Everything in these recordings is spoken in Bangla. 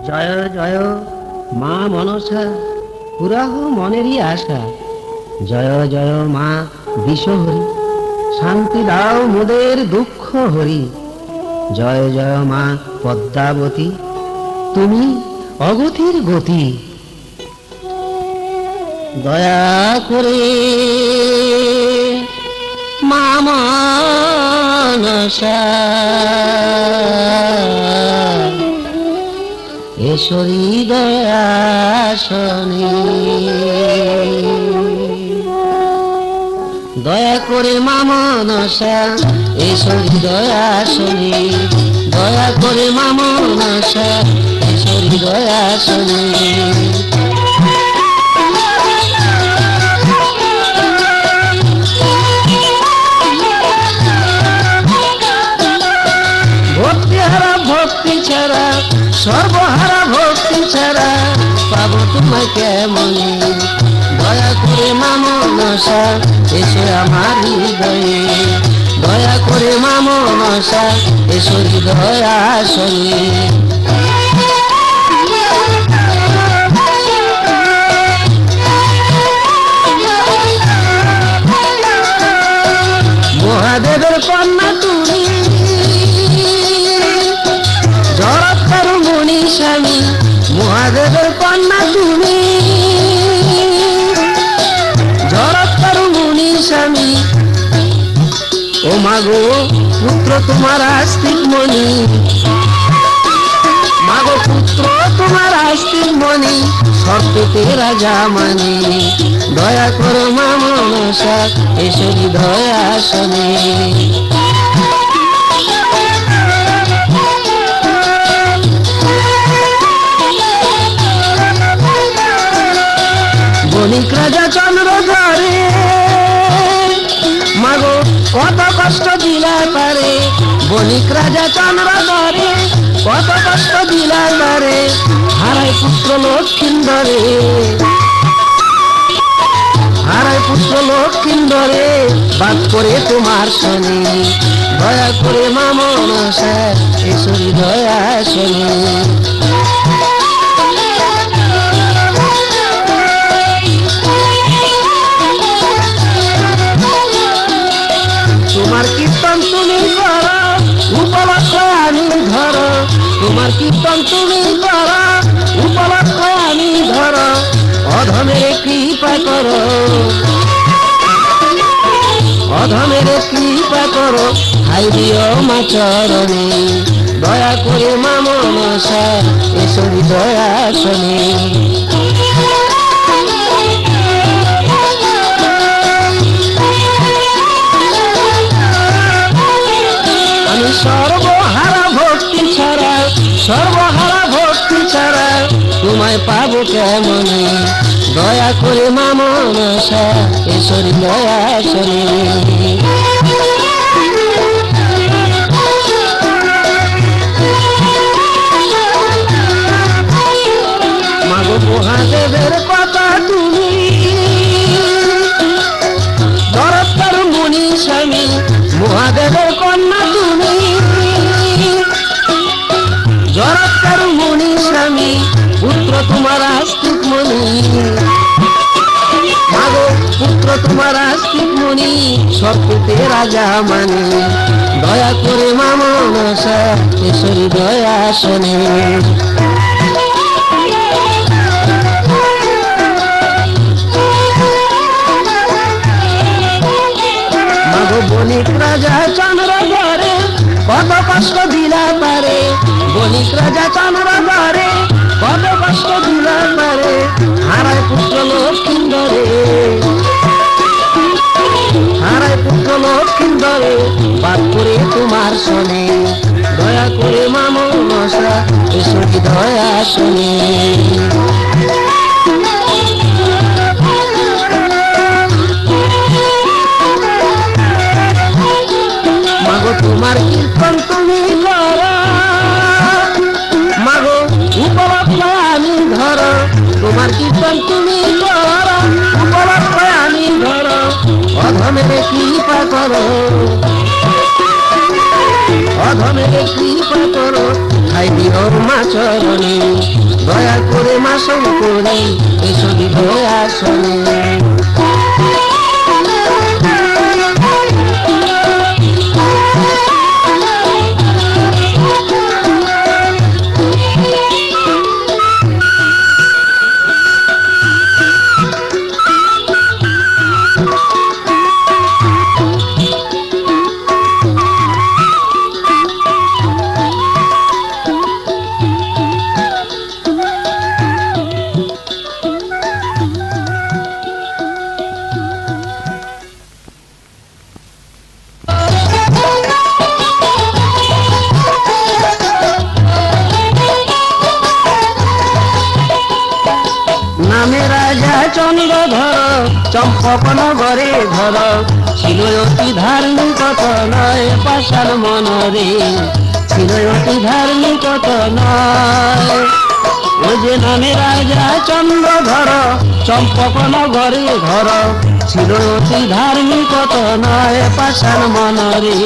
জয় জয় মা মনসা, পুরাহ মনেরই আশা। জয় জয় মা বিশ্বহরি, শান্তি দাও মোদের দুঃখ হরি। জয় জয় মা পদ্মাবতী, তুমি অগতির গতি। দয়া করে মা মনসা, এসরি দয়াসনে। দয়া করে মা মনসা, এসরি দয়াসনে। দয়া করে মা মনসা, এসরি দয়াসনে। ভক্তিহারা ভক্তি ছাড়া, সর্বহারা ভক্তি ছাড়া পাবো তোমায় কেমনে। দয়া করে মা মনসা, এসো আমার হৃদয়ে। দয়া করে মা মনসা, এসো হৃদয় আসনে। মহাদেবের কন্যা তুমি, জড়ত্তর মণি স্বামী। মহাদেবের কন্যা তুমি, জড়ত্তর মণি স্বামী। ও মাগো পুত্র তোমার আস্তিক মণি। মাগো পুত্র তোমার আস্তিক মণি, সর্বতে রাজা মানি। দয়া করো মা মনসা, এসো হৃদয় আসনে। বণিক রাজা চন্দ্র ধরে, মাগো কত কষ্ট দিলার পারে। বণিক রাজা চন্দ্র ধরে, কত কষ্ট দিলার পারে। হারায় পুত্র লক্ষ্মীন্দরে, হারায় পুত্র লক্ষ্মীন্দরে। বাদ করে তোমার শনি, দয়া করে মা মনসা, এসো হৃদয় আসনে। তোমার কীর্তন তুমি করো, উপলক্ষ আমি ধর। তোমার কীর্তন তুমি করো, উপলক্ষ আমি ধর। অধমের কৃপা করো, অধমের কৃপা করো। হাই দিও মা চরণে, দয়া করে মা মনসা, এসো হৃদয় আসনে। আমি সর্বহারা ভক্তি ছাড়া, সর্বহারা ভক্তি ছাড়া তোমায় পাবো কেমনে। দয়া করে মা মনসা, এসো হৃদয় আসনে। মাগো মহাদেবের কথা তুমি, জড়ত্তর মুনি স্বামী। মহাদেবের কন্যা তুমি, জড়ত্তর মুনি স্বামী। পুত্র তোমার আস্তিক মণি, মাগো পুত্র তোমার আস্তিক মণি, সর্বতে রাজা মানি। দয়া করে মা মনসা, এসো হৃদয় আসনে। মাগো বণিক রাজা চন্দ্র ধরে, কত কষ্ট দিলা পারে। বণিক রাজা চন্দ্র ধরে, কত কষ্ট দিলা পারে। হারায় পুত্র লক্ষ্মীন্দরে, হারায় পুত্র লক্ষ্মীন্দরে। বাদ করে তোমার শনে, দয়া করে মা মনসা, এসো হৃদয় আসনে। মাগো তোমার কীর্তন তুমি করো, মাগো উপলক্ষ আমি ধর। তোমার কীর্তন তুমি করো, উপলক্ষ আমি ধর। অধমের কৃপা করো, অধমের কৃপা করো খাই দিও মা চরণে, দয়া করে মা শঙ্করী এসো হৃদয় আসনে। নামে রাজা চন্দ্রধর চম্পক নগরে ধর, ছিল অতি ধার্মিকত নয় পাষাণ মনরে, ছিল অতি ধার্মিকত নয়। ও যে নামে রাজা চন্দ্রধর চম্পক নগরে ধর, ছিল অতি ধার্মিকত নয় পাষাণ মনরে,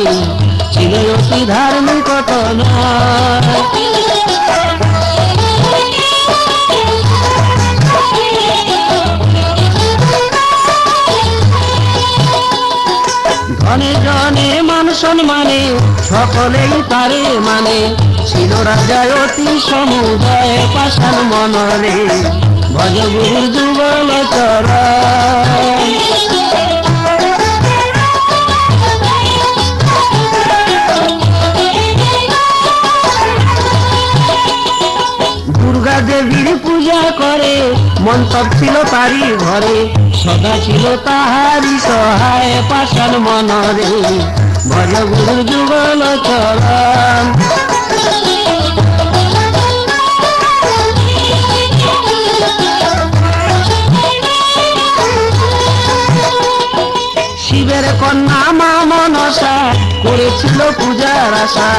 ছিল অতি ধার্মিকত নয়। ধনে জনে মান সম্মানে সকলেই তারে মানে, ছিল রাজা অতি সমুদয় পাষাণ মনরে, ভজ গুরু যুগল চরণ। দুর্গা দেবীর পূজা করে মন্তব ছিল তারি ঘরে, সদা ছিল তাহারি সহায় পাষাণ মনরে, ভজ গুরু যুগল চরণ। শিবের কন্যা মা মনসা করেছিল পূজার আশা,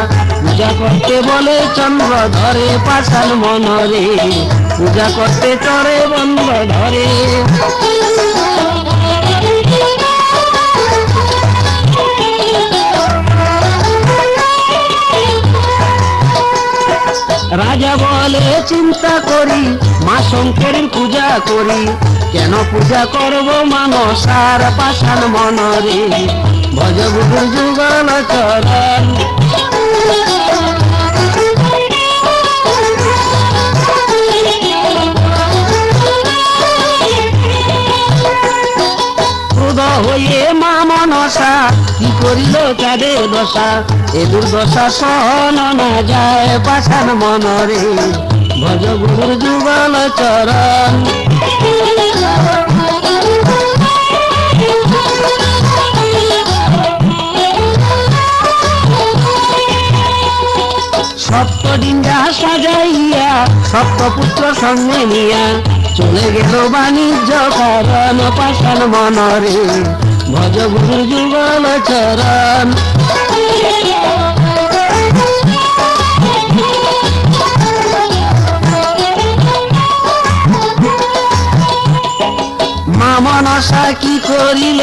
পূজা করতে বলে চন্দ্র ধরে পাষাণ মনরে, পূজা করতে চরে বন্ধ ধরে। রাজা বলে চিন্তা করি মা শঙ্করীর পূজা করি, কেন পূজা করব মানসার পাষাণ মনরে, ভজ গুরু যুগল চরণ। ক্রোধ হয়ে মা মনসা কি করিল চাঁদের দশা, এ দুর্দশা সহন না যায় পাষাণ মনরে, ভজ গুরু যুগল চরণ। সপ্তডিঙ্গা সাজাইয়া সপ্তপুত্র সঙ্গে নিয়া, চলে গেল বাণিজ্য কারণ পাষাণ মনরে, ভজ গুরু যুগল চরণ। মা মনসা কি করিল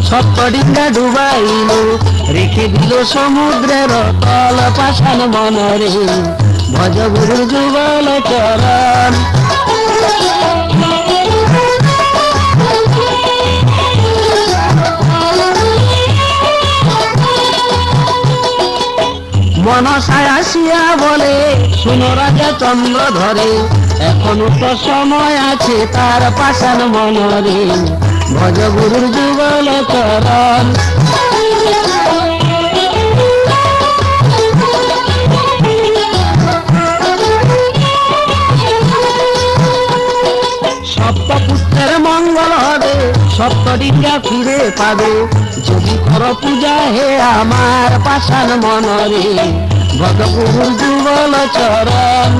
সপ্তডিঙ্গা ডুবাইল, রেখে দিল সমুদ্রের তল পাষাণ মনরে, ভজ গুরু যুগল চরণ। মনসায় আসিয়া বলে শুনো রাজা চন্দ্র ধরে, এখনো তো সময় আছে তার পাষাণ মনরে, ভজ গুরুর যুগল চরণ। সপ্তপুত্রের মঙ্গল হবে সপ্তডিঙ্গা ফিরে পাবে, যদি কর পূজা হে আমার পাষাণ মনরে, ভজ গুরুর যুগল চরণ।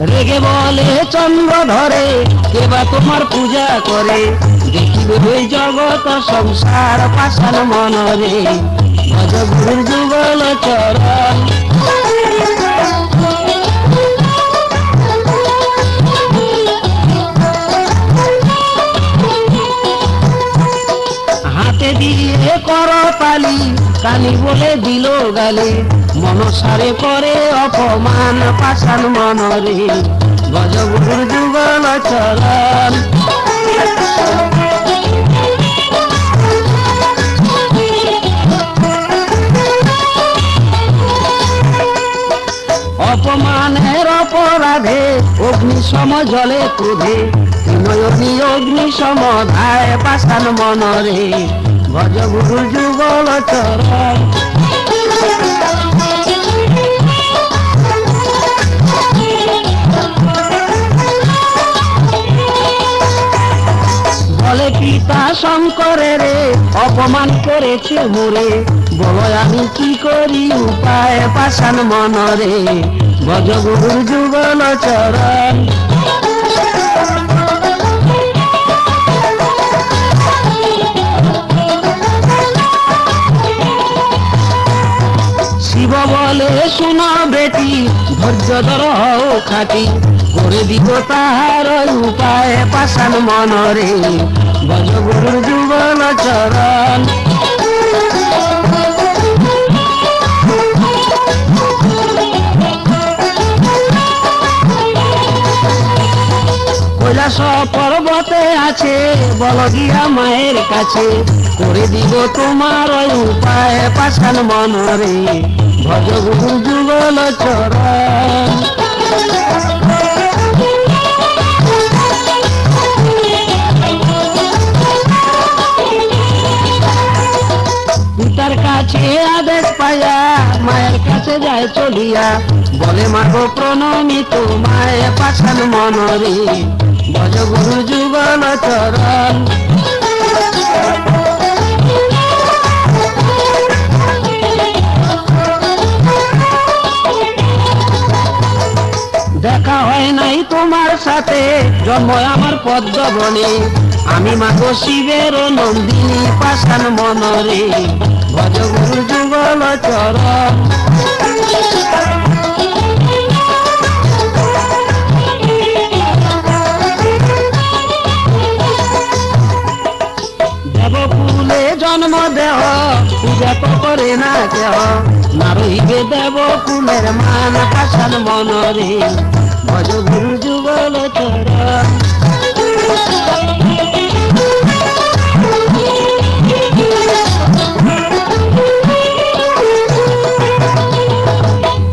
রেগে বলে চন্দ্র ধরে কেবা তোমার পূজা করে, দেখিবে ওই জগৎ সংসার পাষাণ মনরে, ভজ গুরুর যুগল চরণ। পালি কালি বলে দিল গালে মনসারে করে অপমান পাষাণ মনরে ভজগুরুর যুগল চরণ অপমানের অপরাধে অগ্নি সম জলে ক্রোধে নয়নী অগ্নি সম ধায় পাষাণ মনরে ভজগুরুর যুগল চরণ বলে পিতা শঙ্করের অপমান করেছে মোরে বলো আমি কি করি উপায় পাষাণ মনরে ভজগুরুর যুগল চরণ শিব বলে শুনো বেটি ধৈর্য ধর হও খাটি করে দিব তাহার উপায় পাষাণ মনরে ভজগুরুর যুগল চরণ কৈলাস পর্বতে আছে বল গিয়া মায়ের কাছে করে দিব তোমার উপায় পাষাণ মনরে ভজগুরুর যুগল চরণ পিতার কাছে আদেশ পাইয়া মায়ের কাছে যায় চলিয়া বলে মাগো প্রণমি তোমায় পাষাণ মনরে ভজগুরুর যুগল চরণ দেখা হয় নাই তোমার সাথে জন্ম আমার পদ্ম বনে আমি মাগো শিবের নন্দিনী পাষাণ মনরে ভজগুরুর যুগল চরণ দেবকুলে জন্ম দেহ পূজা তো করে না কেহ না রহিবে দেবকুলের মান পাষাণ মনরে ভজগুরুর যুগল চরণ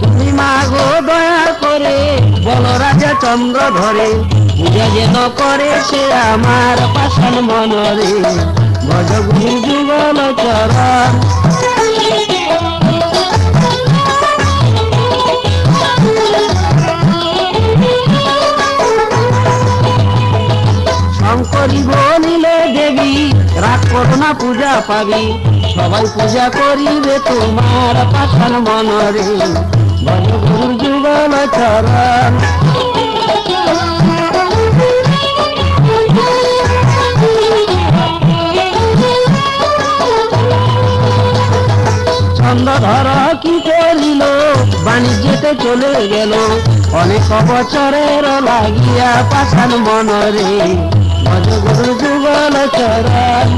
তুমি মাগো দয়া করে বল রাজা চন্দ্র ধরে পূজা যেন করে সে আমার পাষাণ মনরে ভজগুরুর যুগল চরণ শঙ্করী বলিলে দেবী রাগ করো না পূজা পাবি সবাই পূজা করিবে তোমার পাষাণ মনরে ভজগুরুর যুগল চরণ চন্দ্রধর কি করিল বাণিজ্যতে চলে গেল অনেক বছরের লাগিয়া পাষাণ মনরে ভজগুরুর যুগল চরণ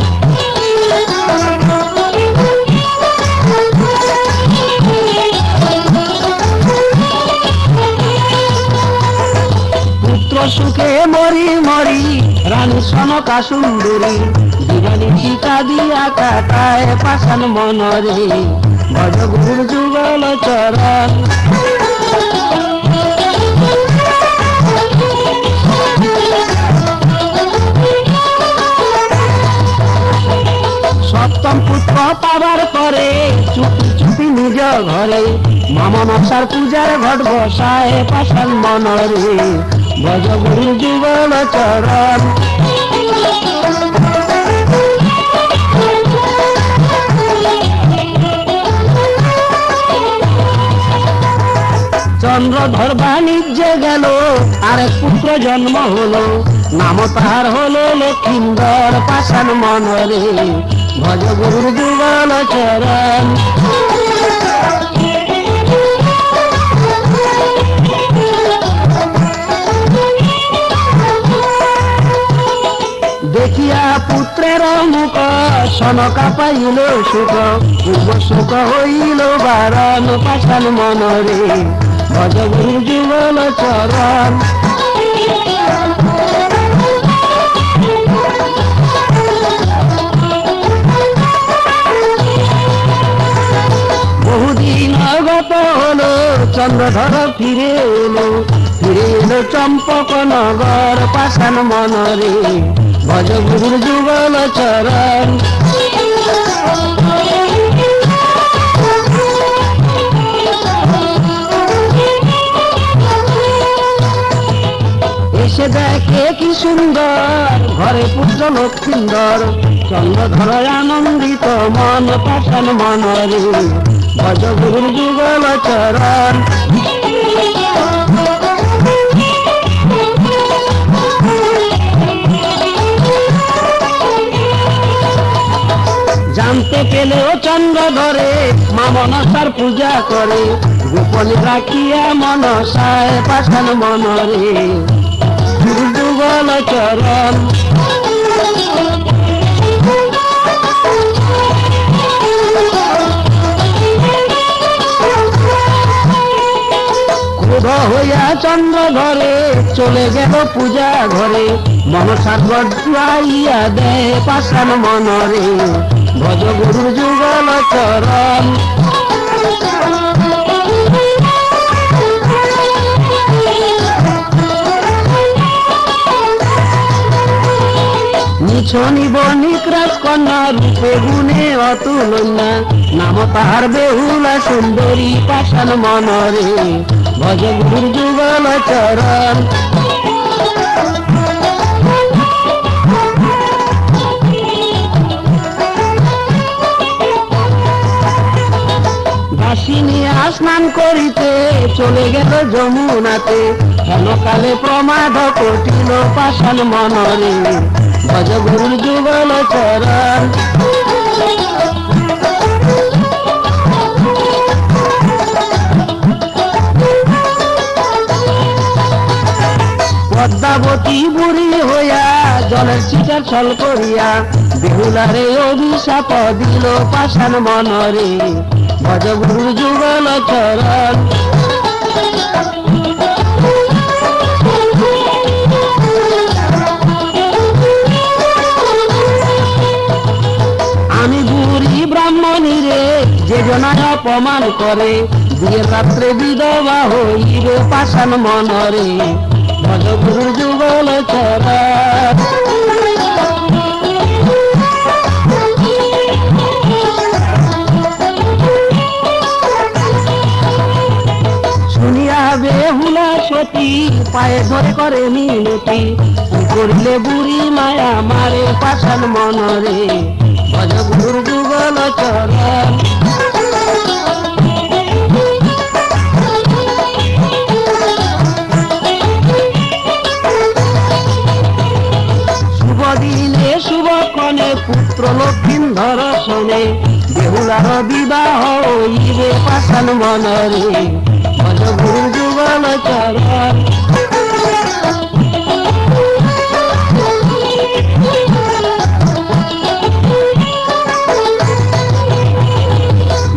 পুত্র সুখে মরি মরি রানী সনকা সুন্দরী জীবনী টিকা দিয়া কাটায় পাষাণ মনরে ভজগুরুর যুগল চরণ সপ্তম পুত্র পাবার পরে চুপি চুপি নিজ ঘরে মামা নকশার পূজার ঘট বসায় পাষাণ মনরে ভজগুরুর যুগল চরণ চন্দ্রধর বাণিজ্যে গেল আরেক পুত্র জন্ম হলো নাম তাহার হলো লক্ষিন্দর পাষাণ মনরে ভজগুরুর যুগল চরণ দেখিয়া পুত্রের মুখ সনকা পাইল সুখ পূর্ব সুখ হইল বারণ পাষাণ মনরে ভজ গুরু যুগল চরণ বহুদিন আগত হলো চন্দ্রধর ফিরে এলো চম্পক নগর পাষাণ মনরে ভজ গুরুর যুগল চরণ এসে দেখে কি সুন্দর ঘরে পুত্র লক্ষ্মীন্দর চন্দ্রধর আনন্দিত মন পাষাণ মনরে ভজ গুরুর যুগল চরণ জানতে পেলেও চন্দ্রধরে মা মনসার পূজা করে গোপন রাখিয়া মনসায় পাষাণ মনরে গুরু যুগল চরণ ক্রোধ হইয়া চন্দ্রধরে চলে গেল পূজা ঘরে মনসার বজ্রাইয়া দেয় পাষাণ মনরে ভজ গুরুর যুগল চরণ নিছনি বণিক রাজকন্যা রূপে গুণে অতুলন্যা নাম তাহার বেহুলা সুন্দরী পাষাণ মনরে ভজ গুরুর যুগল চরণ দাসিনী স্নান করিতে চলে গেল যমুনাতে হেনকালে প্রমাদ কটিল পাষাণ মনরে ভজ গুরুর যুগল চরণ পদ্মাবতী বুড়ি হইয়া জলের চিটার ছল করিয়া বেহুলারে অভিশাপ দিল পাষাণ মনরে ভজ গুরুর যুগল চরণ আমি বুড়ি ব্রাহ্মণী রে যে জনায় অপমান করে বিয়ের রাত্রে বিধবা হইবে পাষাণ মনরে ভজ গুরুর যুগল চরণ শুনিয়া বেহুলা সতী পায়ে ধরে করে মিনতি করিলে বুড়ি মায়া মারে পাষাণ মনরে ভজ গুরুর যুগল চরণ শুভ দিনে শুভ কনে পুত্র লক্ষ্মীন্দর শোনে বেহুলার বিবাহ হইবে পাষাণ মনরে ভজ গুরুর যুগল চরণ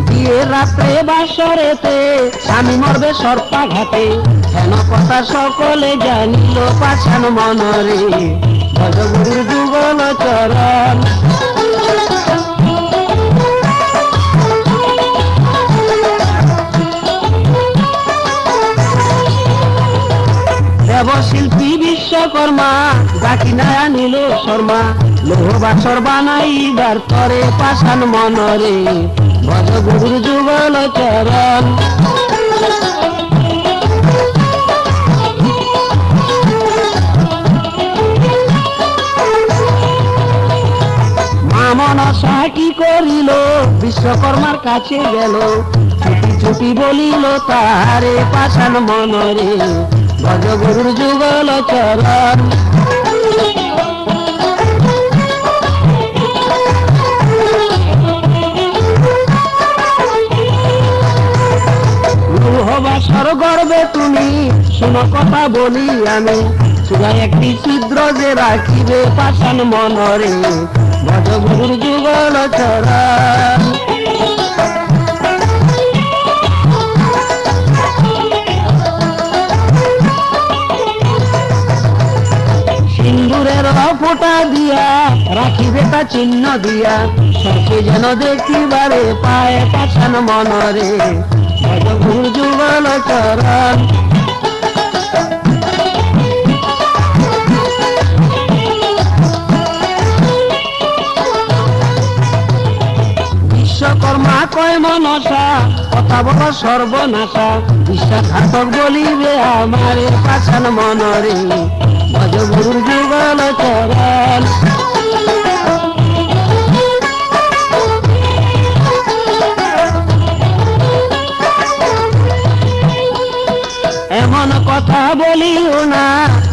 বিয়ের রাত্রে বাসরেতে স্বামী মরবে সর্পাঘাতে হেন কথা সকলে জানিল পাষাণ মনরে ভজ গুরুর যুগল চরণ দেবশিল্পী বিশ্বকর্মা ডাকি নায়া নিল শর্মা লৌহ বাসর বানাইবার তরে পাষাণ মনরে ভজ গুরুর যুগল চরণ মা মনসা কি করিল বিশ্বকর্মার কাছে গেল ছুটি ছুটি বলিল তাহারে পাষাণ মনরে ভজ গুরুর যুগল চরণ বাসর গর্বে তুমি শোনো কথা বলি আমি চূড়ায় একটি ছিদ্র যে রাখিবে পাষাণ মনরে ভজ গুরুর যুগল চরণ। সিন্দুরের ফোঁটা দিয়া রাখিবে তা চিহ্ন দিয়া, সর্পে যেন দেখিবারে পায় পাষাণ মনরে, ভজ গুরু যুগল চরণ। বিশ্বকর্মা কয় মনসা, কথা বল সর্বনাশা, বিশ্বাসঘাতক বলিবে আমারে পাষাণ মনরে, ভজ গুরু যুগল চরণ। এমন কথা বলিও না,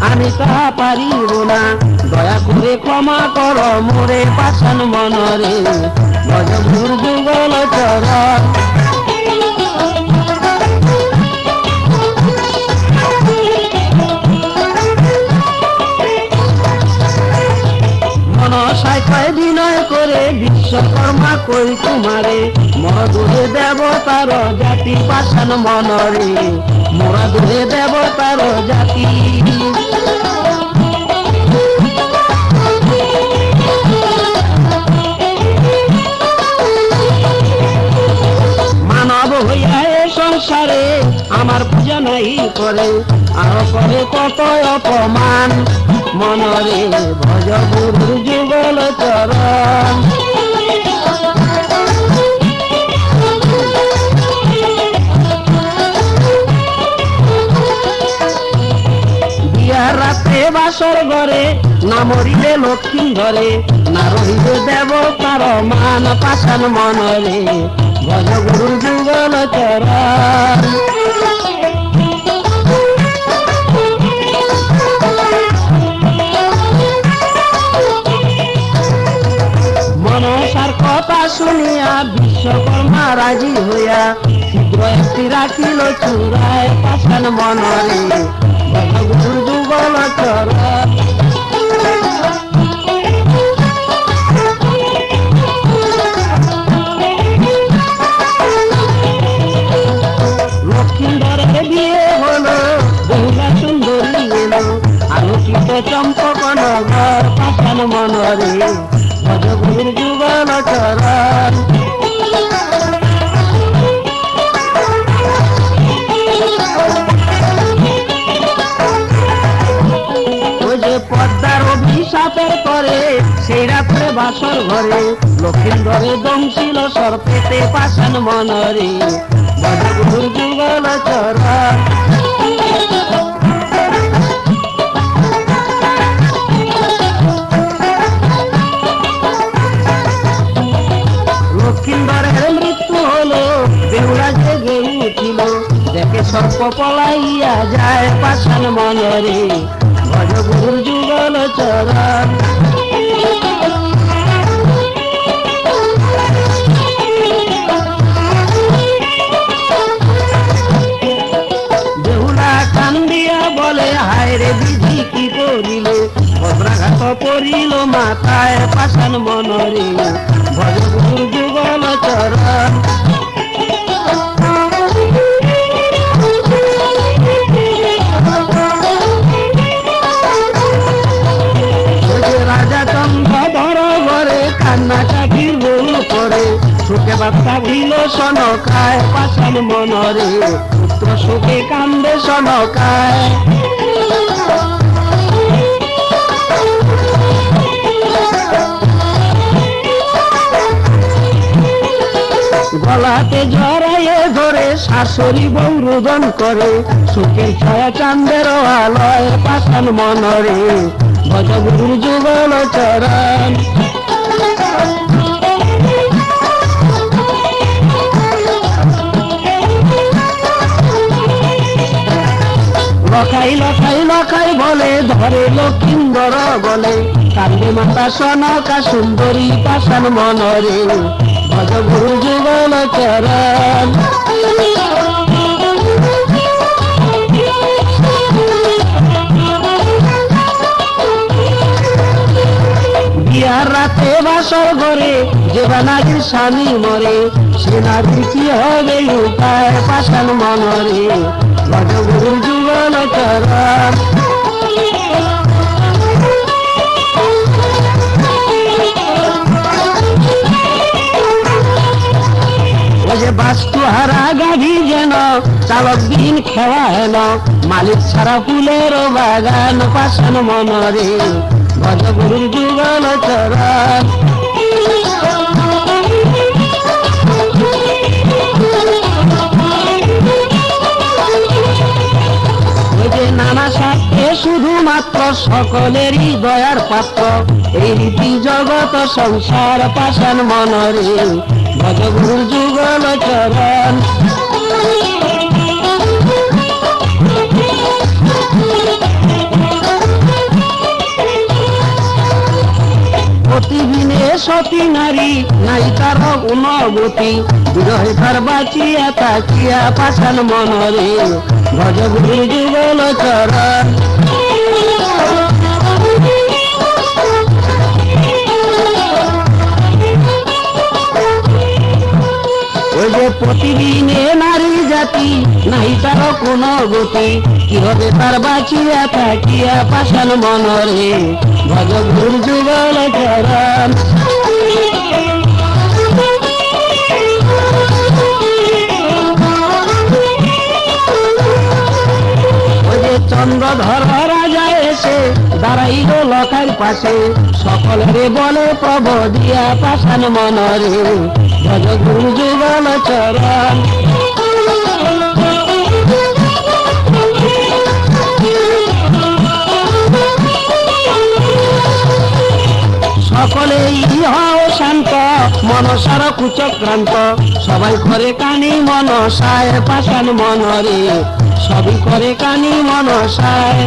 আমি তাহা পারিব না, দয়া করে ক্ষমা কর মোরে পাষাণ মনরে, ভজ গুরু যুগল চরণ। মনসায় কয় বিনয় করে বিশ্বকর্মা কই তোমারে, মরদুরে দেবতার জাতি পাষাণ মনরে, মরদুরে দেবতার জাতি। মানব হইয়া এ সংসারে আমার পূজা নাই করে, আরো করে কত অপমান মনরে, ভজ গুরু যুগল চরণ। বিয়ার রাত্রে বাসর ঘরে না মরিলে লক্ষ্মী ধরে, না রহিবে দেবতার মান পাষাণ মনরে, ভজ গুরু যুগল চরণ। মনসার কথা শুনিয়া বিশ্বকর্মা রাজি হইয়া, শীঘ্র একটি রাখিল চূড়ায় পাষাণ মনরে, ভজ গুরু যুগল চরণ। লক্ষ্মীধরের বিয়ে হলো, বহুলা সুন্দরী এলো, আলোকিত চম্পক নগর পাষাণ মনরে, ভজ গুরু যুগল চরণ। ওই যে পদ্মার অভিশাপের পরে সেই রাত্রে বাসর ঘরে, লক্ষ্মীধরে দংশিল সর্পেতে পাষাণ মনরে, ভজ গুরু যুগল চরণ। লক্ষ্মীধরের মৃত্যু হলো, বেহুলা জেগে উঠিল, দেখে সর্প পলাইয়া যায় পাষাণ মনরে, ভজ গুরু যুগল চরণ। বেহুলা কান্দিয়া বলে হায় রে বিধি কি করিল, বজ্রাঘাত পড়িল মাথায় পাষাণ মনরে, ভজ গুরু যুগল চরণ। রাজা চন্দ্রধর ঘরে কান্না কাঠির বউ করে, সুখে বার্তা ভিল সনকায় পাষাণ মনরে, পুত্র সুখে কান্দে সনকায়। গলাতে জড়াইয়ে ধরে শাশুড়ি বউ রোদন করে, সুখের ছায়া চাঁদের আলয় পাষাণ মনরে, ভজ গুরু যুগল চরণ। লখাই লখাই লখাই বলে ধরে লক্ষিন্দর বলে, কান্দে মাতা সনকা সুন্দরী পাষাণ মনরে, ভজ গুরু যুগল চরণ। বিয়ার রাত রাতে বাসর ঘরে যে বা নারীর স্বামী মরে সে নারীর কি হবে উপায় পাষাণ মনরে ভজগুরুর যুগল চরণ যে বাস্তু হারা গাভী যেন চালক দিন খেওয়া হেন মালিক ছাড়া ফুলের বাগান পাষাণ মনরে ভজগুরুর যুগল চরণ নানা স্বার্থে শুধুমাত্র সকলেরই দয়ার পাত্র এই রীতি জগৎ সংসার পাষাণ মনরে ভজগুরুর যুগল চরণ প্রতিদিনে সতী নারী নাই তার গুণবতী বিরহে তার বাঁচিয়া তাকিয়া পাষাণ মনরে ভজগুরুর যুগল চরণ ওই যে প্রতিদিনে নারী জাতি নাই তার কোন গতি কি হবে তার বাঁচিয়া থাকিয়া পাষাণ মনরে ভজগুরুর যুগল চরণ চন্দ্রধর রাজা এসে দাঁড়াইল লখার পাশে সকলেরে বলে প্রভ দিয়া পাষাণ মনরে ভজগুরুর যুগল চরণ সকলেই হও শান্ত মনসার কুচক্রান্ত সবাই করে কানি মনসায় পাষাণ মনরে সবই করে কানি মনসায়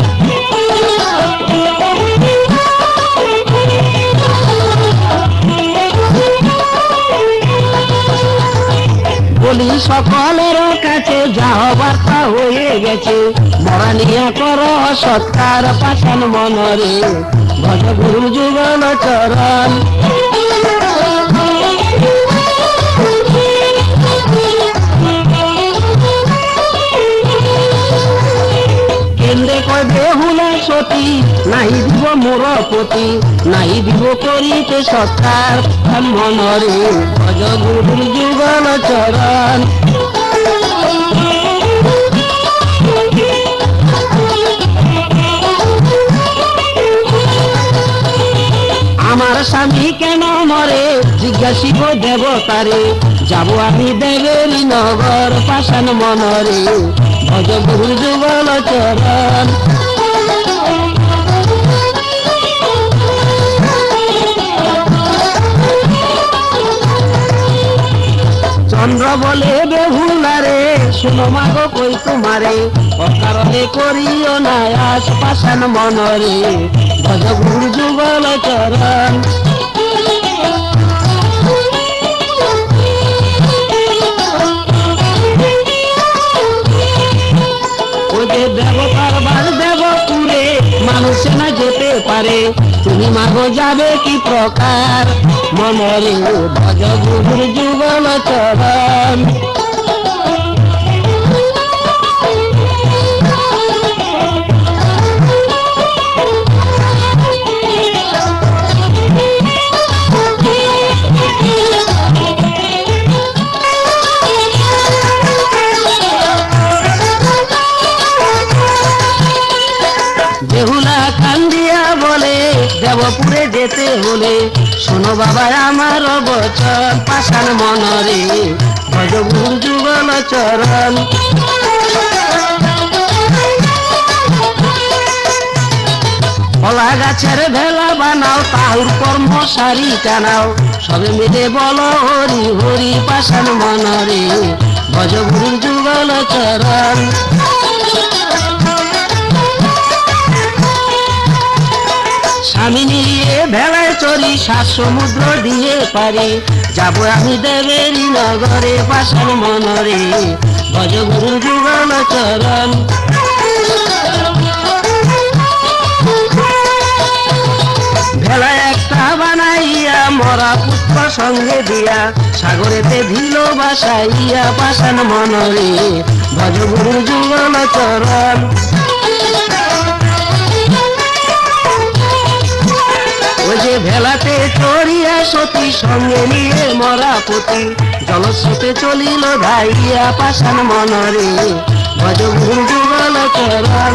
বলি সকলের কাছে যা হবার তা হয়ে গেছে মরা নিয়া কর সৎকার পাষাণ মনরে ভজগুরুর যুগল চরণ কেন্দ্রে কয় বেহুলা সতী নাই দিব মোর পতি নাই দিব করিতে সৎকার মনরে ভজগুরুর যুগল চরণ আমার স্বামী কেন মরে জিজ্ঞাসিব দেবতারে যাব আমি দেবের নগর পাষাণ মনরে ভজগুরুর যুগল চরণ চন্দ্র বলে বেহুলারে শুনো মাগো কই তোমারে অকারণে করিও না আস পাষাণ মনরে ভজগুরুর যুগল চরণ ওই দেবতার বাস দেবপুরে মানুষে না যেতে পারে তুমি মাগো যাবে কি প্রকার মনরে ভজগুরুর যুগল চরণ বেহুলা কান্দিয়া বলে দেবপুরে যেতে হলে শোনো বাবা আমার বচন পাষাণ মনরে ভজগুরুর যুগল চরণ কলা গাছের ভেলা বানাও তাহুর কর্ম সারি টানাও সবে মিলে বলো হরি হরি পাষাণ মনরে ভজগুরুর যুগল চরণ স্বামী নিয়ে ভেলায় চড়ি সাত সমুদ্র দিয়ে পারে যাব আমি দেবের নগরে পাষাণ মনরে ভজগুরুর যুগল চরণ ভেলায় একটা বানাইয়া মরা পুষ্প সঙ্গে দিয়া সাগরেতে দিল বাসাইয়া পাষাণ মনরে ভজ গুরু যুগল চরণ। ওই যে ভেলাতে চড়িয়া সতী সঙ্গে নিয়ে মরা পতি জলস্রোতে চলিল ধাইয়া পাষাণ মনরে ভজ গুরু যুগল চরণ।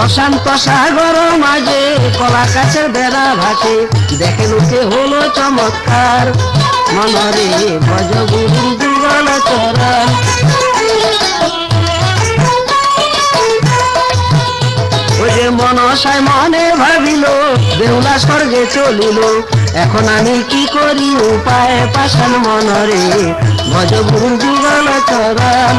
অশান্ত সাগর মাঝে কলা কাছের বেড়া ভাসে দেখে লোকে হলো চমৎকার মনরে ভজ গুরু যুগল চরণ। ওই যে মনসায় মনে ভাবিল বেহুলা স্বর্গে চলিল এখন আমি কি করি উপায় পাষাণ মনরে ভজ গুরু যুগল চরণ।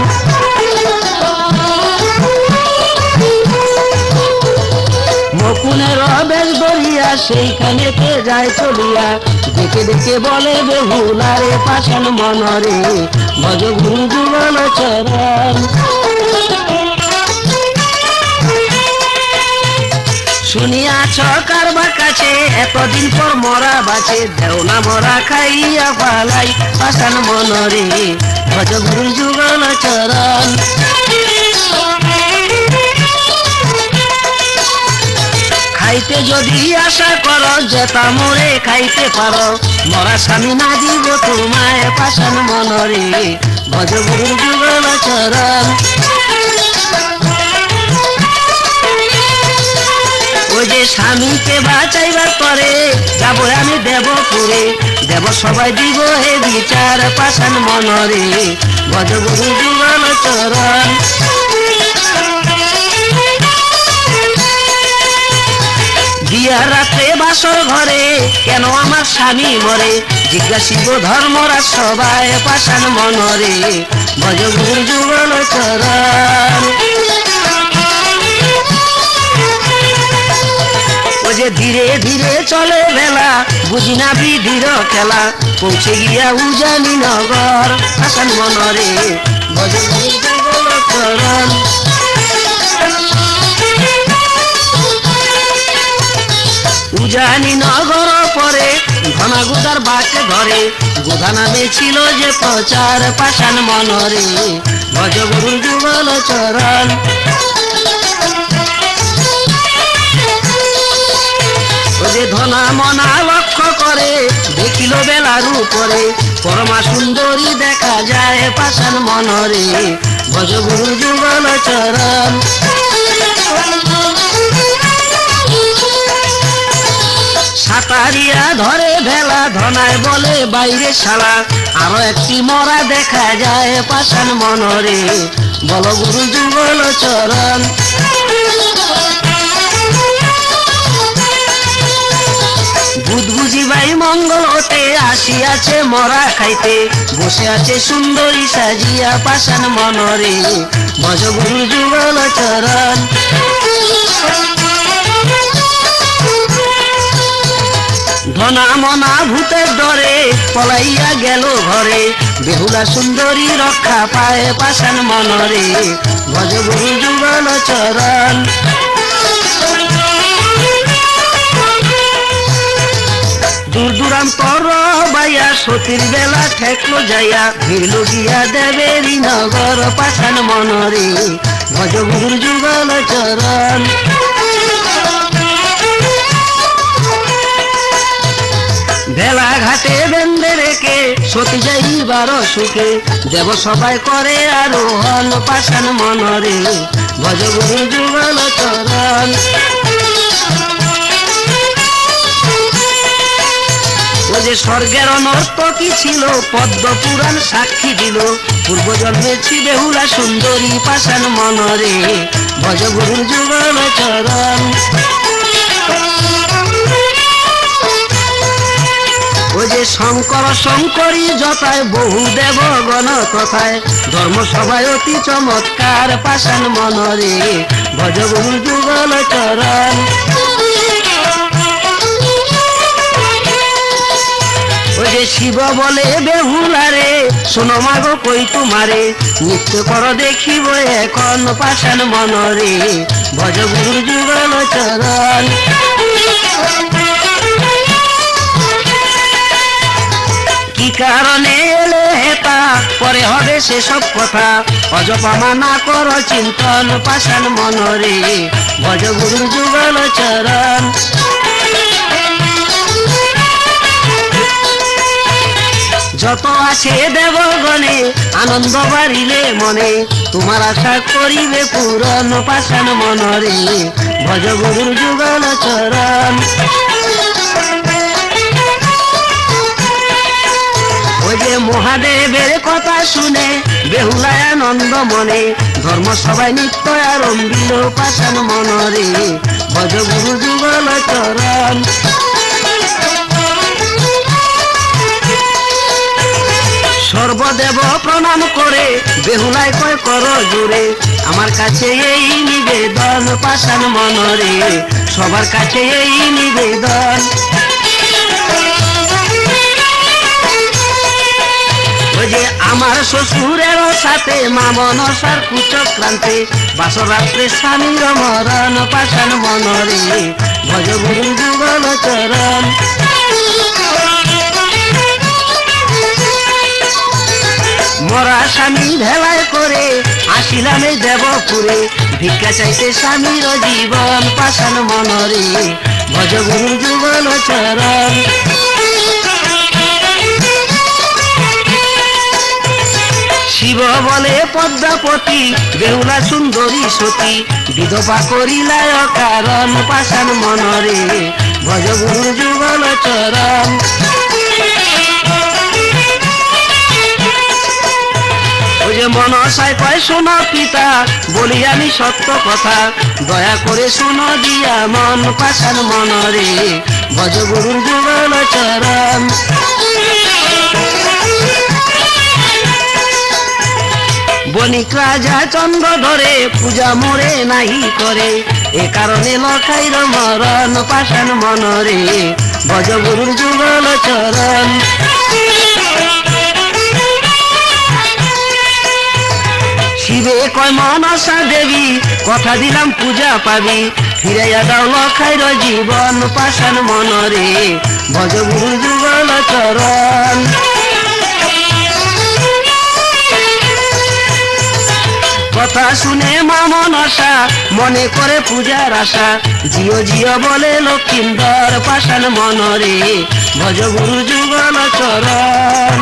মুকুনের বেশ ধরিয়া সেইখানে যায় চলিয়া দেখে দেখে বলে বেহুলারে পাষাণ মনরে ভজ গুরু যুগল চরণ। শুনিয়াছ কারবার কাছে এতদিন পর মরা বাঁচে দেও না মরা খাইয়া পালাই পাষাণ মনরে ভজ গুরু যুগল চরণ। খাইতে যদি আশা করো যেতা মোরে খাইতে পারো মরা স্বামী না দিব তোমায় পাষাণ মনরে ভজ গুরু যুগল চরণ। ওই যে স্বামীকে বাঁচাইবার পরে যাবো আমি দেবপুরে দেব সবাই দিব হে বিচার পাষাণ মনরে ভজ গুরু যুগল চরণ। দিয়া রাত্রে বাসর ঘরে কেন আমার স্বামী মরে জিজ্ঞাসিব ধর্মরা সবাই পাষাণ মনরে ভজ গুরু যুগল চরণ। ও যে ধীরে ধীরে চলে বেলা বুঝি না বিধির খেলা পৌঁছে গিয়া উজানি নগর পাষাণ মনরে ভজ গুরু যুগল চরণ। উজানি নগর পরে ঘনাগুদার বাকে ধরে গোধা নামে ছিল যে প্রচার পাষাণ মনরে ভজ গুরু যুগল চরণ। ও যে ধনা মনা লক্ষ্য করে দেখিল বেলার উপরে পরমা সুন্দরী দেখা যায় পাষাণ মনরে ভজ গুরু যুগল চরণ। সাতারিয়া ধরে ভেলা ধনায় বলে বাইরে শালা আরো একটি মরা দেখা যায় পাষাণ মনরে বল গুরু যুগল চরণ। বুঝিবাই মঙ্গল হতে আসিয়াছে মরা খাইতে বসে আছে সুন্দরী সাজিয়া পাষাণ মনরে ভজ গুরু যুগল চরণ। ধনা মনা ভূতের ডরে পলাইয়া গেল ঘরে বেহুলা সুন্দরী রক্ষা পায় পাষাণ মনরে ভজ গুরু যুগল চরণ। দূর দূরান্তর বাইয়া সতীর বেলা ঠেকলো যাইয়া ভিড়ল গিয়া দেবেরি নগর পাষাণ মনরে ভজ গুরু যুগল চরণ। ভেলা ঘাটে বেঁধে রেখে সতী যাইবার সুখে দেব সবাই করে আরোহণ পাষাণ মনরে ভজ গুরু যুগল চরণ। ও যে স্বর্গের নর্তকী ছিল পদ্ম পুরাণ সাক্ষী দিল পূর্বজন্মে ছি বেহুলা সুন্দরী পাষাণ মনরে ভজ গুরু যুগল চরণ। ও যে শঙ্কর শঙ্করী যথায় বহু দেবগণ তথায় ধর্ম সভায় অতি চমৎকার পাষাণ মনরে ভজ গুরু যুগল চরণ। ও যে শিব শিব বলে বেহুলারে, শোনো মাগো কই তোমারে, নৃত্য কর দেখিব এখন পাষাণ মনরে, ভজ গুরুর যুগল চরণ। কি কারণে এলে হেতা, পরে হবে সেসব কথা, অজপা মানা কর চিন্তন পাষাণ মনরে, ভজ গুরুর যুগল চরণ। যত আছে দেবগণে আনন্দ বাড়িলে মনে, তোমার আশা করিবে পূরণ পাষাণ মনরে, ভজ গুরুর যুগল চরণ। ওই যে মহাদেবের কথা শুনে বেহুলায় আনন্দ মনে, ধর্ম সবাই নিত্য আরম্ভিল পাষাণ মনরে, ভজ গুরু যুগল চরণ। সর্বদেব প্রণাম করে বেহুলায় কয় কর জোরে, আমার কাছে এই নিবেদন পাষাণ মনরে, সবার কাছে এই নিবেদন। ওই যে আমার শ্বশুরের সাথে মা মনসার কুচক্রান্তে, বাসর রাত্রে স্বামীর মরণ পাষাণ মনরে, ভজ গুরু যুগল চরণ। মরা স্বামী ভেলায় করে আসিলাম এই দেবপুরে, ভিক্ষা চাইতে স্বামীর জীবন পাষাণ মনরে, ভজ গুরু যুগল চরণ। শিব বলে পদ্মাপতি, বেহুলা সুন্দরী সতী, বিধবা করিলায় কারণ পাষাণ মনরে, ভজ গুরু যুগল চরণ। ওই যে মনসায় কয় শোনো পিতা, বলি আমি সত্য কথা, দয়া করে শোনো দিয়া মন পাষাণ মনরে, ভজ গুরুর যুগল চরণ। বণিক রাজা চন্দ্র ধরে পূজা মোরে নাহি করে, এ কারণে লখাইর মরণ পাষাণ মনরে, ভজ গুরুর যুগল চরণ। শিবে কয় মনসা দেবী, কথা দিলাম পূজা পাবি, ফিরাইয়া দাও লখাইর জীবন পাষাণ মনরে, ভজ গুরুর যুগল চরণ। কথা শুনে মা মনসা মনে করে পূজার আশা, জিও জিও বলে লক্ষিন্দর পাষাণ মনরে, ভজ গুরু যুগল চরণ।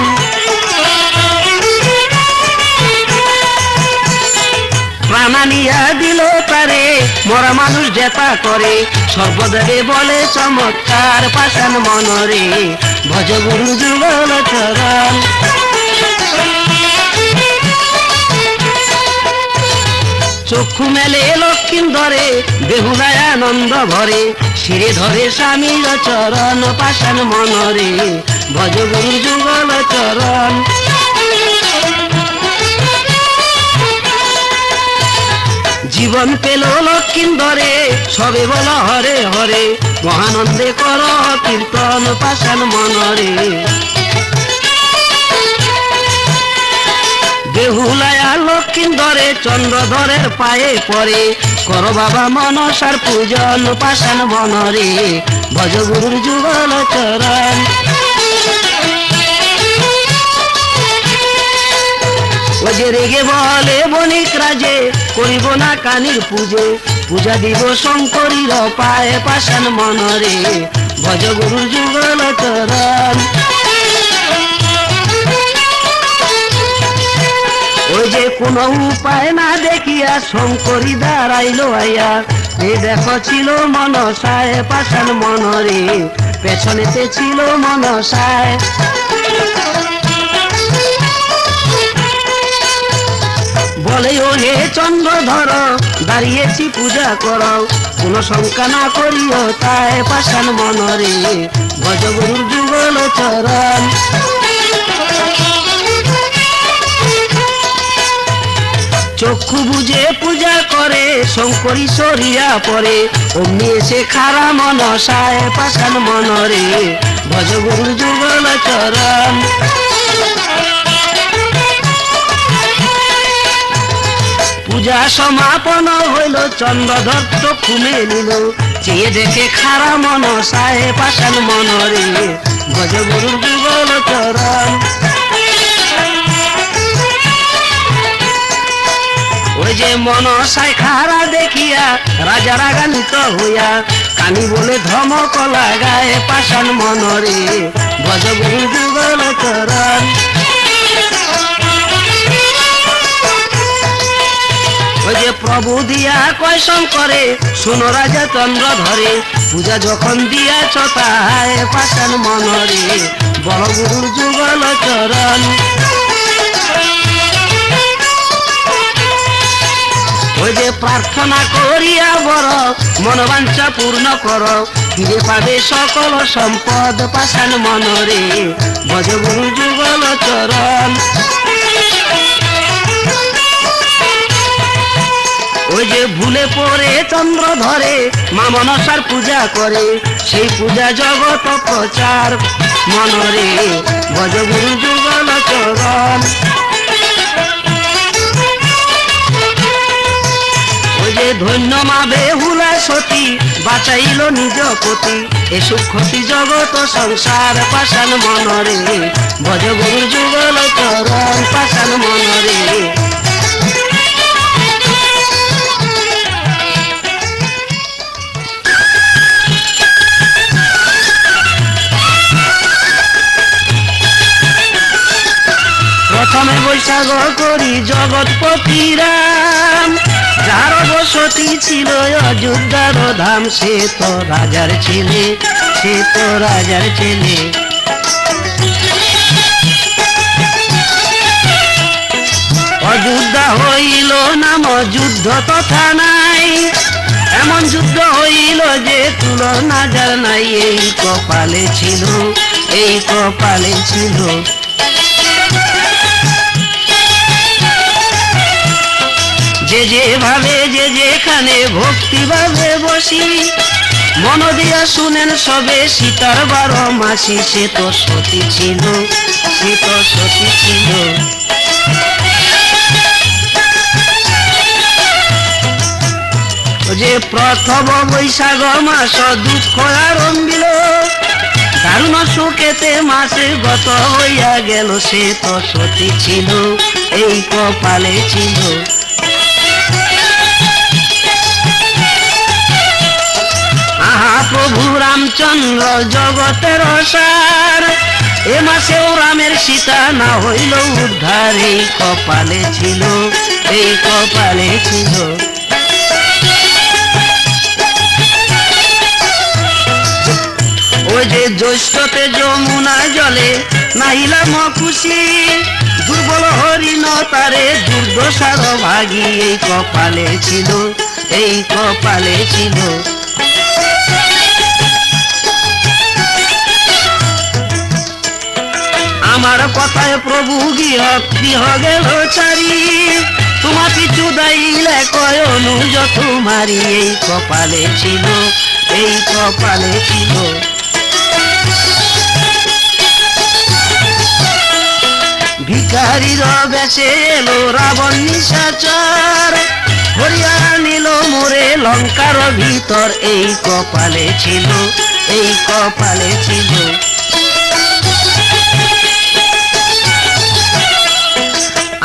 প্রাণানিয়া দিল তারে, মরা মানুষ জেতা করে, সর্বদেবে বলে চমৎকার পাষাণ মনরে, ভজ গুরু যুগল চরণ। চক্ষু মেলে লক্ষিন্দরে, বেহুলায় আনন্দ ভরে, শিরে ধরে স্বামীর চরণ পাষাণ মনরে, ভজ গুরু যুগল চরণ। জীবন পেল লক্ষিন্দরে, সবে বল হরে হরে, মহানন্দে কর কীর্তন পাষাণ মনরে। বেহুলায়া লক্ষিন্দরে চন্দ্রধরের পায়ে পড়ে, কর বাবা মনসার পূজন পাষাণ মনরে, ভজ গুরুর যুগল চরণ। ওই যে রেগে বলে বণিক রাজে, করিব না কানির পুজো, পূজা দিব শঙ্করীর পায়ে পাষাণ মনরে, ভজ গুরুর যুগল চরণ। ওই যে কোন উপায় না দেখিয়া শঙ্করী দাঁড়াইল আইয়া, এ দেখো ছিল মনসায় পাষাণ মনরে, পেছনেতে ছিল মনসায়। বলে ও হে চন্দ্রধর, দাঁড়িয়েছি পূজা করো, কোন শঙ্কা না করিও তাই পাষাণ মনরে, ভজ গুরুর যুগল চরণ। চক্ষু বুঝে পূজা করে শঙ্করী সরিয়া পরে অমনি এসে খারা মনসায় পাষাণ মনরে ভজ গুরু যুগল চরণ। পূজা সমাপন হইল চন্দ্রধর চক্ষু মেলিল চেয়ে দেখে খারা মনসায় পাষাণ মনরে ভজ গুরু যুগল চরণ। ওই যে মনসায় খারা দেখিয়া রাজা রাগান্বিত হইয়া কানি বলে ধমক লাগায় পাষাণ মনরে ভজ গুরু যুগল চরণ। ওই যে প্রভু দিয়া কয় শঙ্করে শোনো রাজা চন্দ্র ধরে পূজা যখন দিয়াছ তাহায় পাষাণ মনরে বড় গুরুর যুগল চরণ। ওই যে প্রার্থনা করিয়া বড় মনোবাঞ্ছা পূর্ণ কর ফিরে পাবে সকল সম্পদ পাষাণ মনরে ভজ গুরু যুগল চরণ। ওই যে ভুলে পড়ে চন্দ্র ধরে মা মনসার পূজা করে সেই পূজা জগত প্রচার মনরে ভজ গুরু যুগল চরণ। ওই যে ধন্য মা বেহুলা সতী বাঁচাইল নিজ পতি এ সুখ ক্ষতি জগত সংসার পাষাণ মনরে ভজ গুরু যুগল চরণ পাষাণ মনরে। প্রথমে বৈশাখ করি জগৎপতি রাম যার বসতি ছিল অযোধ্যার ধাম সে তো রাজার ছেলে সে তো রাজার ছেলে। অযোধ্যা হইল নাম যুদ্ধ তথা নাই এমন যুদ্ধ হইল যে তুলনা যার নাই এই কপালে ছিল এই কপালে ছিল। যে যেভাবে যে যেখানে ভক্তি ভাবে বসি মন দিয়া শুনেন সবে সীতার 12 মাসি সে তো সতী ছিল সে তো সতী ছিল। যে প্রথম বৈশাখ মাস দুঃখ আরম্ভিল দারুণ সুখেতে মাসে গত হইয়া গেল সে তো সতী ছিল এই কপালে ছিল। আহা প্রভু রামচন্দ্র জগতের সার এ মাসেও রামের সীতা না হইল উদ্ধার এই কপালে ছিল এই কপালে ছিল। ওই যে জ্যৈষ্ঠতে যমুনা জলে নাহিলাম খুশি দুর্বল হরিণ তারে দুর্দশার ভাগী এই কপালে ছিল এই কপালে ছিল। আমার কথায় প্রভু গৃহ গেল চারি তোমা পিছু দাইলে কয় অনুজ তোমারি এই কপালে ছিল এই কপালে ছিল। ভিখারির বেশে এলো রাবণ নিশাচর হরিয়া নিল মোরে লঙ্কার ভিতর এই কপালে ছিল এই কপালে ছিল।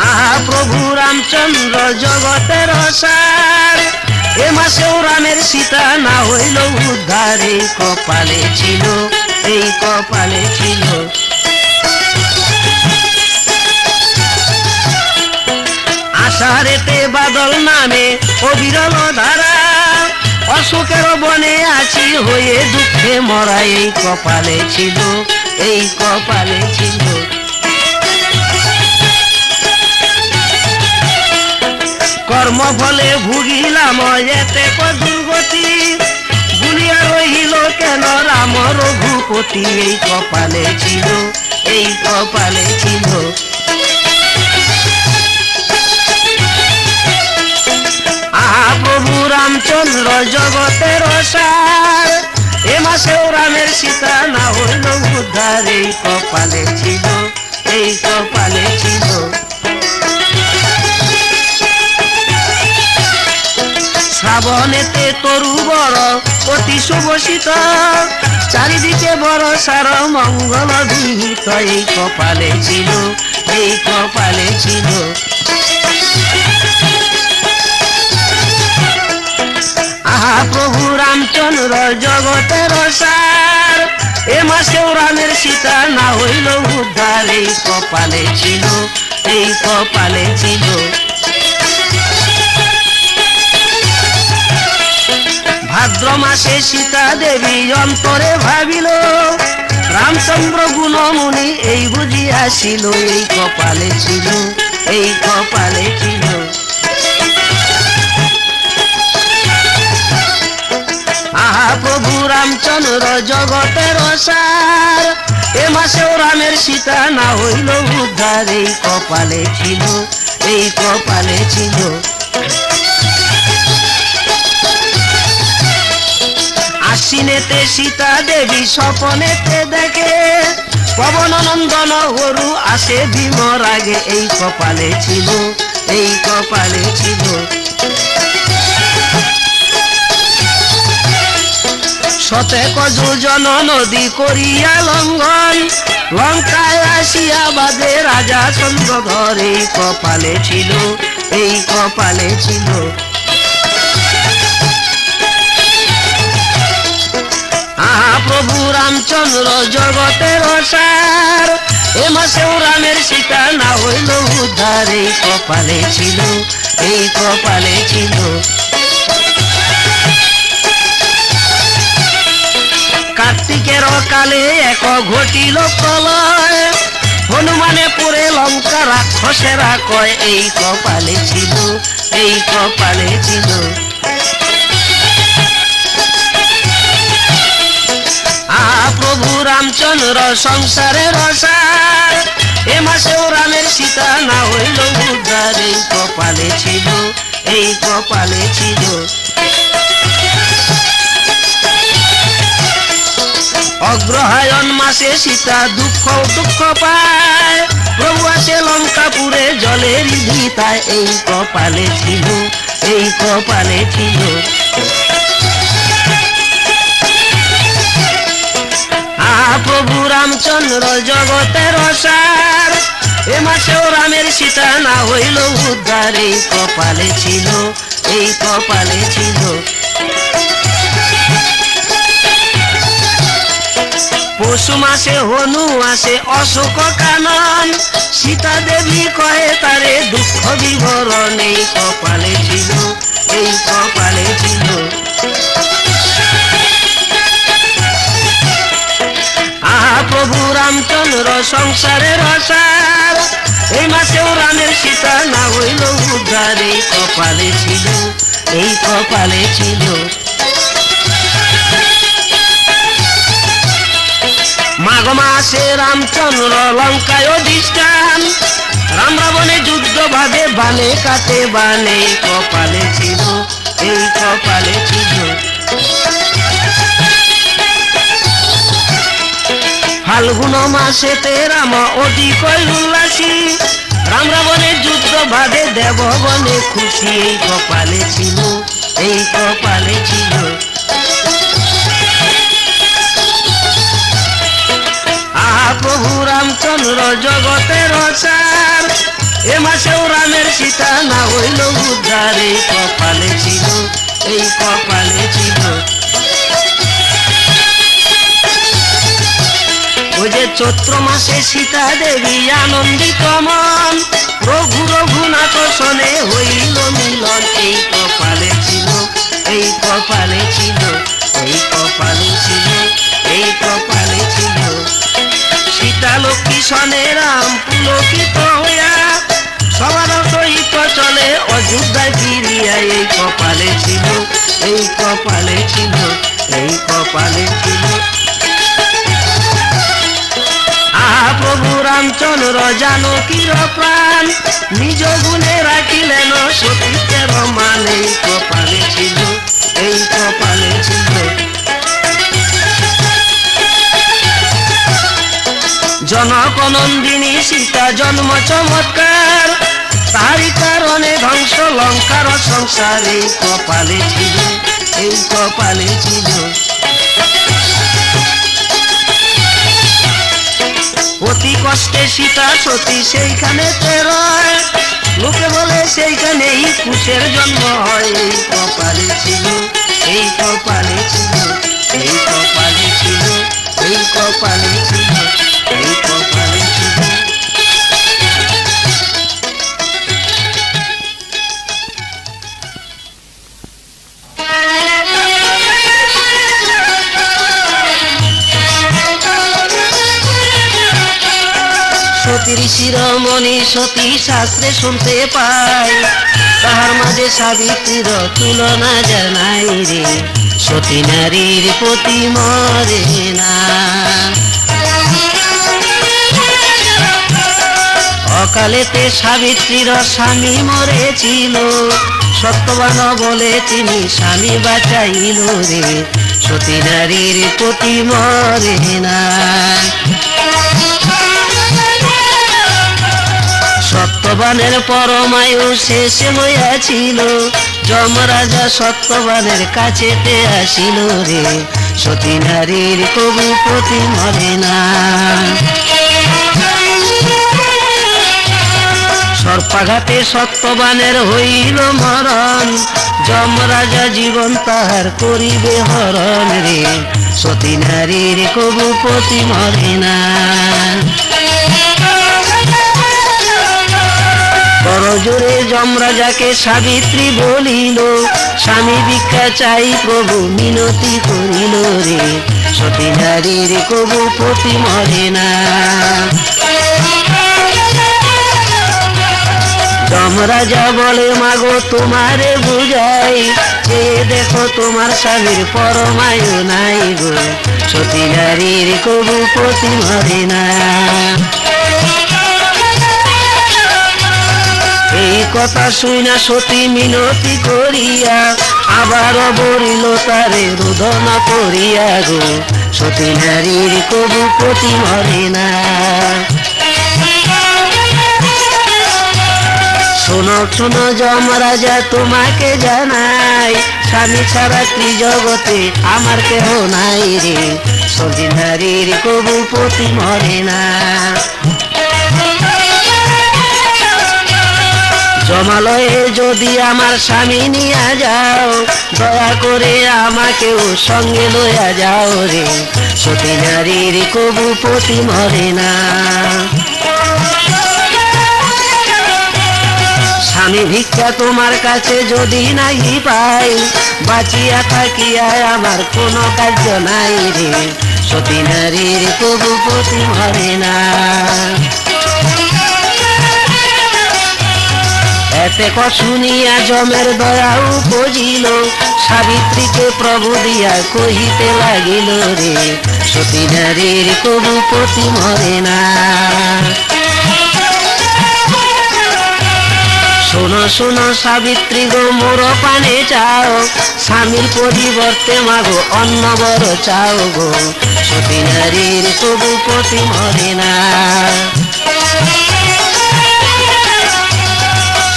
আহা প্রভু রামচন্দ্র জগতের সার এ মাসেও রামের সীতা না হইল উদ্ধার এই কপালে ছিল এই কপালে ছিল। আষাঢ়েতে বাদল নামে অবিরল ধারা অশোকের বনে আছি হয়ে দুঃখে মরা এই কপালে ছিল এই কপালে ছিল। কর্মফলে ভুগিলাম এতে দুর্গতি ভুলিয়া রহিল কেন রাম রঘুপতি এই কপালে ছিল এই কপালে ছিল। রামচন্দ্র জগতের সার, এ মাসেও রামের সীতা না হইল উদ্ধার, এই কপালে ছিল, এই কপালে ছিল। শ্রাবণেতে তরু বড় অতি শুভ শীতল, চারিদিকে বড় সার মঙ্গল বিহিত, এই কপালে ছিল, এই কপালে ছিল। আহা প্রভু রামচন্দ্র জগতের সার, এ মাসেও রামের সীতা না হইল উদ্ধার, এই কপালে ছিল, এই কপালে ছিল। ভাদ্র মাসে সীতা দেবী অন্তরে ভাবিল, রামচন্দ্র গুণমুনি এই বুঝিয়াছিল, এই কপালে ছিল, এই কপালে ছিল। আহা প্রভু রামচন্দ্র জগতের সার, এ মাসেও রামের সীতা না হইল উদ্ধার, এই কপালে ছিল, এই কপালে ছিল। আশ্বিনেতে সীতা দেবী স্বপনেতে দেখে, পবন নন্দন হরু আসে ভীমর আগে, এই কপালে ছিল, এই কপালে ছিল। শতেক যোজন নদী করিয়া লঙ্ঘন, লঙ্কায় আসিয়া বাজে রাজা চন্দ্রধর, এই কপালে ছিল, এই কপালে ছিল। আহা প্রভু রামচন্দ্র জগতের সার, এ মাসেও রামের সীতা না হইল উদ্ধার, এই কপালে ছিল, এই কপালে ছিল। কার্তিকের কালে এক ঘটিল প্রলয়, হনুমানে পড়ে লঙ্কা রাক্ষসেরা কয়, এই কপালে ছিল, এই কপালে ছিল। প্রভু রামচন্দ্র সংসারের সার, এ মাসেও রামের সীতা না হইল উদ্ধার, এই কপালে ছিল, এই কপালে ছিল। অগ্রহায়ণ মাসে সীতা দুঃখ দুঃখ পায়, প্রভু আসে লঙ্কাপুরে জলের ধিতায়, এই কপালে ছিল, এই কপালে ছিল। প্রভু রামচন্দ্র জগতের সার, এ মাসেও রামের সীতা না হইল উদ্ধার, এই কপালে ছিল, এই কপালে ছিল। পশু মাসে হনু আসে অশোক কানন, সীতা দেবী কহে তারে দুঃখ বিবরণ, এই কপালে ছিল, এই কপালে ছিল। প্রভু রামচন্দ্র সংসারের সার, এই মাসেও রামের সীতা না হইল উদ্ধার, এই কপালে ছিল, এই কপালে ছিল। মাঘ মাসে রামচন্দ্র লঙ্কায় অধিষ্ঠান, রাম রাবণে যুদ্ধ ভাবে বানে কাটে বানে, এই কপালে ছিল, এই কপালে ছিল। ফাল্গুন মাসেতে রাম অধিক উল্লাসী, রাম রাবণের যুদ্ধ ভাবে দেবগণে খুশি, এই কপালে ছিল, এই কপালে ছিল। আহা প্রভু রামচন্দ্র জগতের সার, এ মাসেও রামের সীতা না হইল উদ্ধার, এই কপালে ছিল, এই কপালে ছিল। ওই যে চৈত্র মাসে সীতা দেবী আনন্দিত মন, রঘু রঘুনাথ সনে হইল মিলন, এই কপালে ছিল, এই কপালে ছিল, এই কপালে ছিল, এই কপালে ছিল। সীতা লক্ষ্মী সনে রাম পুলকিত হইয়া, সবার সহিত চলে অযোধ্যায় ফিরিয়া, এই কপালে ছিল, এই কপালে ছিল, এই কপালে ছিল। মহাপ্রভু রামচন্দ্র জানকীর প্রাণ নিজ গুণে রাখিলেন সতীত্বের মান। এই কপালে ছিল, এই কপালে ছিল। জনকনন্দিনী সীতা জন্ম চমৎকার, তারই কারণে ধ্বংস লঙ্কার সংসার। এই কপালে ছিল, এই কপালে ছিল। অতি কষ্টে সীতা সতী সেইখানে রয়, লোকে বলে সেইখানেই কুশের জন্ম হয়। এই কপালে ছিল, এই কপালে ছিল, এই কপালে ছিল, এই কপালে ছিল, এই কপালে ছিল। সতীর শিরোমণি সতী শাস্ত্রে শুনতে পাই, তাহার মাঝে সাবিত্রীর তুলনা জানাই রে। সতী নারীর প্রতি মরে না, অকালেতে সাবিত্রীর স্বামী মরেছিল, সত্যবান বলে তিনি স্বামী বাঁচাইল রে। সতী নারীর প্রতি মরে না। সত্যবানের পরমায়ু শেষ হইয়াছিল, যমরাজা সত্যবানের কাছেতে আসিল রে। সতী নারীর কবু প্রতি মরে না। সর্পাঘাতে সত্যবানের হইল মরণ, যমরাজা জীবন তাহার করিবে হরণ রে। সতী নারীর কবু প্রতি মরে না। করজোরে যমরাজাকে সাবিত্রী বলিল, স্বামী ভিক্ষা চাই প্রভু মিনতি করিল রে। সতী নারীর কবু প্রতি মরে না। যমরাজা বলে মাগো তোমারে বুঝাই, যে দেখো তোমার স্বামীর পরমায়ু নাই গো। সতী নারীর কবু প্রতি মরে না। এই কথা শুইনা সতী মিনতি করিয়া আবার বলিল তারে রোদন করিয়া গো। সতী নারীর কবু প্রতি মরে না। শোনো শোনো যমরাজা তোমাকে জানাই, স্বামী ছাড়া ত্রিজগতে আমার কেহ নাই রে। সতী নারীর কবু প্রতি মরে না। জমালয়ে যদি আমার স্বামী নিয়া যাও, দয়া করে আমাকেও সঙ্গে লইয়া যাও রে। সতী নারীর কবু প্রতি মরে না। স্বামী ভিক্ষা তোমার কাছে যদি নাহি পাই, বাঁচিয়া থাকিয়া আমার কোনো কার্য নাই রে। সতী নারীর কবু প্রতি মরে না। এতে শুনিয়া যমের দয়া উপজিল, সাবিত্রীকে প্রভু দিয়া কহিতে লাগিল রে। সতী নারীর কবু প্রতি মরে না। শোনো শোনো সাবিত্রী গো মোর পানে চাও, স্বামীর পরিবর্তে মাগো অন্য বড় চাও গো। সতী নারীর কবু প্রতি মরে না।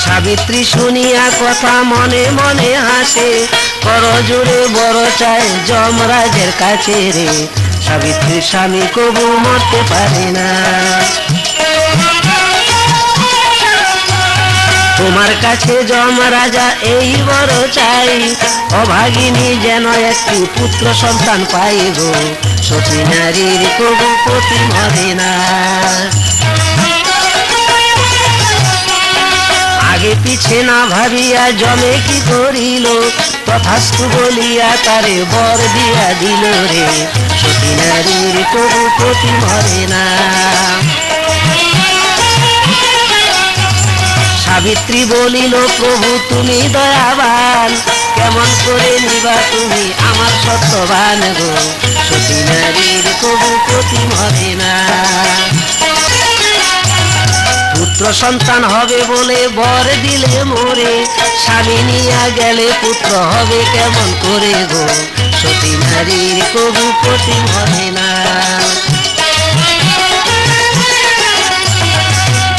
সাবিত্রী শুনিয়া কথা মনে মনে হাসে, করজোড়ে বড় চায় যমরাজের কাছে রে। সাবিত্রী স্বামী কবু মরতে পারে না। তোমার কাছে যমরাজা এই বড় চাই, অভাগিনী যেন একটি পুত্র সন্তান পাই গো। সতী নারীর কবু প্রতি মরে না। আগে পিছে না ভাবিয়া জমে কি করিল, তথাস্তু বলিয়া তারে বর দিয়া দিল রে। সতী নারীর কবু প্রতি মরে না। সাবিত্রী বলিল প্রভু তুমি দয়াবান, কেমন করে নিবা তুমি আমার সত্যবান গো। সতী নারীর কবু প্রতি মরে না। সন্তান হবে বলে বর দিলে মোরে, স্বামী নিয়া গেলে পুত্র হবে কেমন করে গো, সতী নারীর কবু পতি মরে না।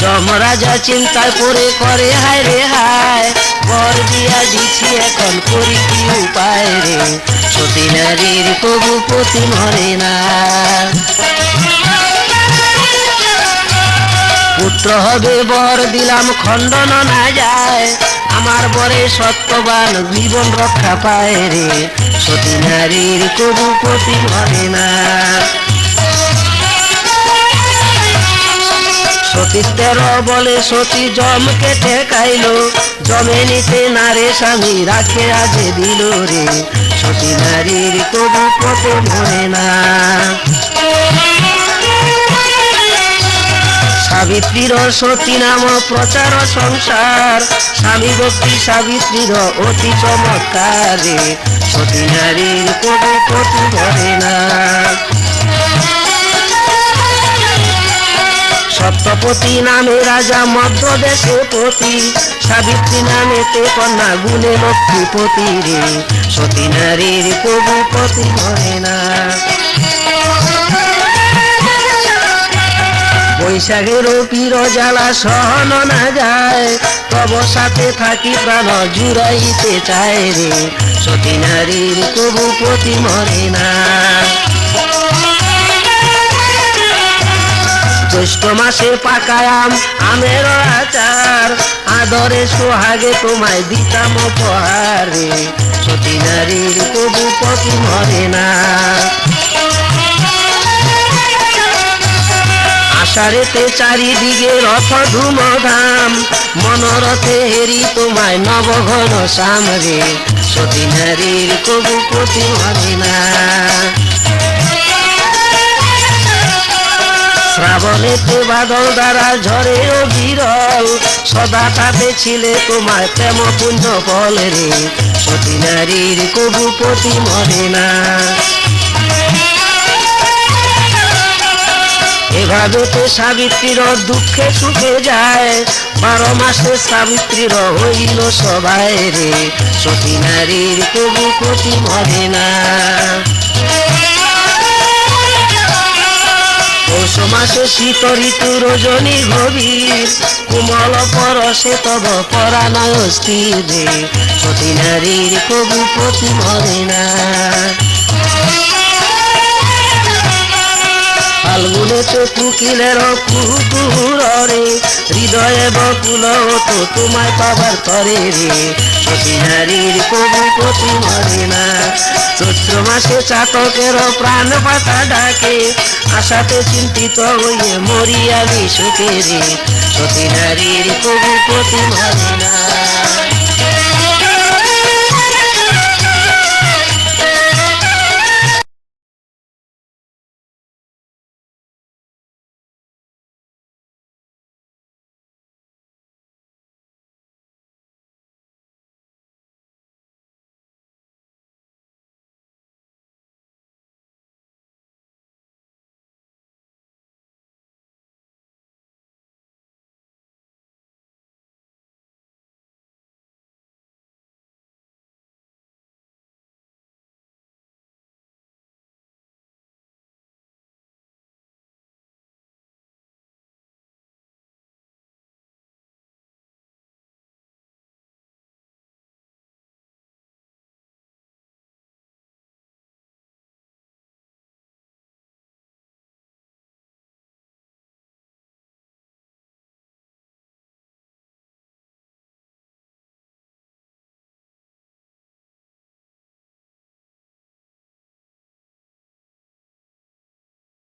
যমরাজা চিন্তায় পড়ে করে হায় রে হায়, বর দিয়া দিছি এখন করি কি উপায় রে, সতী নারীর কবু পতি মরে না। পুত্র হবে বর দিলাম খণ্ডন না যায়, আমার বরে সত্যবান জীবন রক্ষা পায় রে, সতী নারীর কবু পতি মরে না। সতীত্বের বলে সতী জমকে ঠেকাইলো, জমে নিতে নারে স্বামী রাখে আজে দিল রে, সতী নারীর কবু পতি মরে না। সাবিত্রীর সতী নাম প্রচার সংসার, স্বামী ভক্তি সাবিত্রীর অতি চমৎকার রে, সতী নারীর কবু পতি মরে না। সত্যপতি নামে রাজা মধ্য দেশে পতি, সাবিত্রী নামে তে কন্যা গুণে লক্ষ্মীপতি রে, সতী নারীর কবু পতি মরে না। বৈশাখের পীর জ্বালা সহন না যায়, তব সাথে থাকি প্রাণ জুড়াইতে চায় রে, সতী নারীর কবু পতি মরে না। জ্যৈষ্ঠ মাসে পাকায়াম আমের আচার, আদরে সোহাগে তোমায় দিতাম উপহার রে, সতী নারীর কবু পতি মরে না। আষাঢ়েতে চারিদিকে রথ ধুমধাম, মনোরথে হেরি তোমায় নবঘন শ্যাম রে, সতী নারীর কবু পতি মরে না। শ্রাবণেতে বাদল দ্বারা ঝরে ও বিরল, সদা তাতে ছিলে তোমায় প্রেম পুণ্য ফল রে, সতী নারীর কবু পতি মরে না। এভাবেতে সাবিত্রীর দুঃখে সুখে যায়, 12 মাসে সাবিত্রীর হইল সবাই রে, সতী নারীর কবু পতি মরে না। পৌষ মাসে শীত ঋতু রজনী গভীর, কোমল পরশে তব পরাণয় স্থির রে, সতী নারীর কবু পতি মরে না। ফাল্গুনেতে কুকিলের কুকুর রে, হৃদয়ে বকুল তো তোমায় পাবার করে রে, সতী নারীর কবু পতি মরে না। চৈত্র মাসে চাতকের প্রাণ পাতা ডাকে, আশাতে চিন্তিত হইয়ে মরি আমি সুখে রে, সতী নারীর কবু পতি মরে না।